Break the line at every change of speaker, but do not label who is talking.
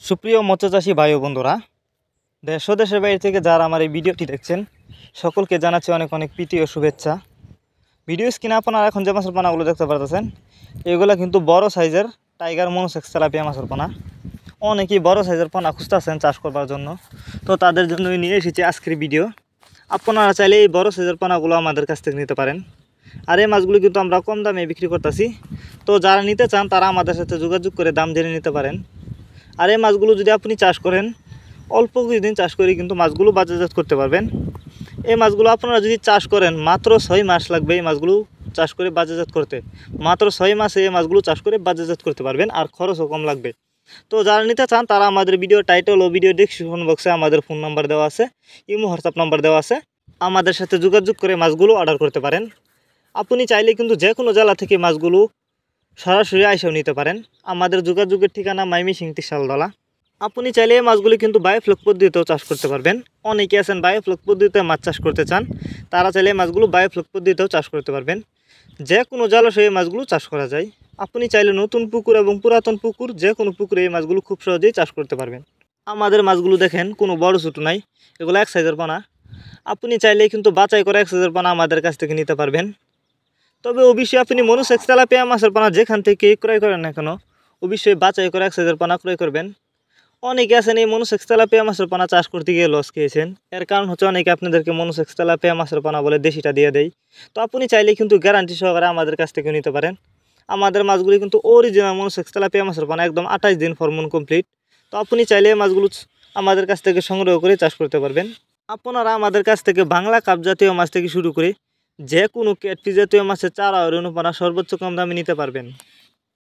সুপ্রিয় মৎস্যচাষী ভাই ও বন্ধুরা, দেশ ও দেশের বাইরে থেকে যারা আমার এই ভিডিওটি দেখছেন সকলকে জানাচ্ছি অনেক অনেক প্রীতি ও শুভেচ্ছা। ভিডিও স্ক্রিনে আপনারা এখন যে মাছের পোনাগুলো দেখতে পারতেছেন এগুলো কিন্তু বড় সাইজের টাইগার মনোসেক্স তেলাপিয়া মাছের পোনা। অনেকেই বড় সাইজের পোনা খুঁজতেছেন চাষ করবার জন্য, তো তাদের জন্যই নিয়ে এসেছি আজকের ভিডিও। আপনারা চাইলে এই বড় সাইজের পোনাগুলো আমাদের কাছ থেকে নিতে পারেন, আর এই মাছগুলো কিন্তু আমরা কম দামে বিক্রি করতেছি। তো যারা নিতে চান তারা আমাদের সাথে যোগাযোগ করে দাম জেনে নিতে পারেন। আর এই মাছগুলো যদি আপনি চাষ করেন, অল্প কিছুদিন চাষ করে কিন্তু মাছগুলো বাজারজাত করতে পারবেন। এই মাছগুলো আপনারা যদি চাষ করেন মাত্র 6 মাস লাগবে এই মাছগুলো চাষ করে বাজারজাত করতে। মাত্র 6 মাসে এই মাছগুলো চাষ করে বাজারজাত করতে পারবেন, আর খরচও কম লাগবে। তো যারা নিতে চান তারা আমাদের ভিডিও টাইটেল ও ভিডিও ডেসক্রিপশন বক্সে আমাদের ফোন নাম্বার দেওয়া আছে, ইমো হোয়াটসঅ্যাপ নাম্বার দেওয়া আছে, আমাদের সাথে যোগাযোগ করে মাছগুলো অর্ডার করতে পারেন। আপনি চাইলে কিন্তু যে কোনো জেলা থেকে মাছগুলো সরাসরি আইসাও নিতে পারেন। আমাদের যোগাযোগের ঠিকানা ময়মনসিংহ শালদলা। আপনি চাইলে এই মাছগুলি কিন্তু বায়োফ্লক পদ্ধতিতেও চাষ করতে পারবেন। অনেকে আছেন বায়োফ্লক পদ্ধতিতে মাছ চাষ করতে চান, তারা চাইলে মাছগুলো বায়োফ্লক পদ্ধতিতেও চাষ করতে পারবেন। যে কোনো জলাশয়ে মাছগুলো চাষ করা যায়। আপনি চাইলে নতুন পুকুর এবং পুরাতন পুকুর যে কোনো পুকুরে এই মাছগুলো খুব সহজেই চাষ করতে পারবেন। আমাদের মাছগুলো দেখেন কোনো বড় ছোটো নাই, এগুলো এক সাইজের পোনা। আপনি চাইলে কিন্তু বাছাই করে এক সাইজের পোনা আমাদের কাছ থেকে নিতে পারবেন। তবে অবশ্যই আপনি মনোসেক্স তেলাপিয়া মাছের পোনা যেখান থেকে ক্রয় করেন না কেন অবশ্যই বাছাই করে এক সাইজের পোনা ক্রয় করবেন। অনেকে আছেন এই মনোসেক্স তেলাপিয়া মাছের পোনা চাষ করতে গিয়ে লস খেয়েছেন। এর কারণ হচ্ছে অনেকে আপনাদেরকে মনোসেক্স তেলাপিয়া মাছের পোনা বলে দেশিটা দিয়ে দেয়। তো আপনি চাইলে কিন্তু গ্যারান্টি সহকারে আমাদের কাছ থেকে নিতে পারেন। আমাদের মাছগুলি কিন্তু অরিজিনাল মনোসেক্স তেলাপিয়া মাছের পোনা, একদম 28 দিন হরমোন কমপ্লিট। তো আপনি চাইলে মাছগুলো আমাদের কাছ থেকে সংগ্রহ করে চাষ করতে পারবেন। আপনারা আমাদের কাছ থেকে বাংলা কাপ জাতীয় মাছ থেকে শুরু করে যে কোনো ক্যাটফিশ জাতীয় মাছের চারা ও রেণুপানা সর্বোচ্চ কম দামে নিতে পারবেন।